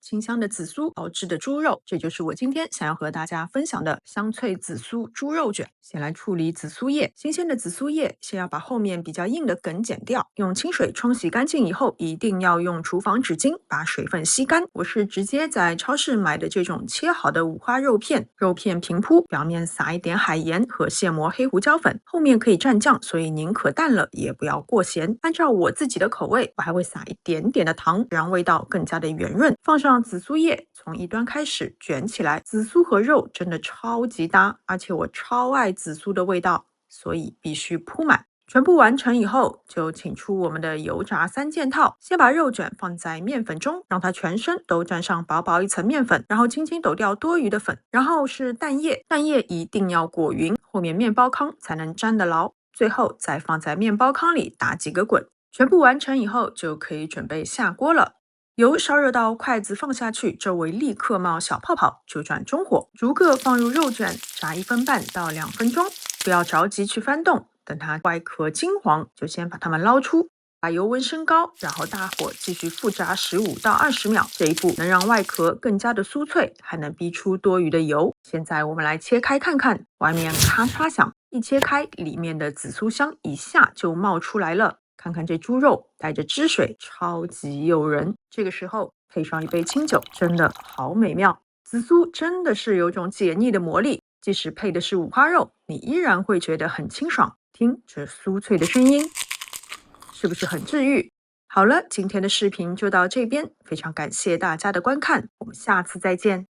清香的紫蘇熬制的豬肉，這就是我今天想要和大家分享的香脆紫蘇豬肉卷。先來處理紫蘇葉，新鮮的紫蘇葉先要把後面比較硬的梗剪掉，用清水沖洗乾淨以後，一定要用廚房紙巾把水分吸乾。我是直接在超市買的這種切好的五花肉片，肉片平鋪，表面撒一點海鹽和現磨黑胡椒粉，後面可以蘸醬，所以寧可淡了也不要過鹹。按照我自己的口味，我還會撒一點點的糖，讓味道更加的圓潤。放上紫蘇葉，從一端開始捲起來。紫蘇和肉真的超級搭，而且我超愛紫蘇的味道，所以必須鋪滿。全部完成以後，就請出我們的油炸三件套。先把肉卷放在面粉中，讓它全身都沾上薄薄一層面粉，然後輕輕抖掉多餘的粉。然後是蛋液，蛋液一定要裹勻，後面面包糠才能粘得牢。最後再放在面包糠裡打幾個滾。全部完成以後，就可以準備下鍋了。油燒熱到筷子放下去，周圍立刻冒小泡泡，就轉中火，逐個放入肉卷，炸1分半到2分鐘。不要着急去翻動，等它外殼金黃，就先把它們撈出。把油溫升高，然後大火繼續復炸15到20秒。這一步能讓外殼更加的酥脆，還能逼出多餘的油。現在我們來切開看看，外面咔嚓響，一切開，裡面的紫蘇香一下就冒出來了。看看這豬肉帶着汁水，超級誘人。這個時候配上一杯清酒，真的好美妙。紫蘇真的是有種解膩的魔力，即使配的是五花肉，你依然會覺得很清爽。聽這酥脆的聲音，是不是很治癒？好了，今天的視頻就到這邊，非常感謝大家的觀看，我們下次再見。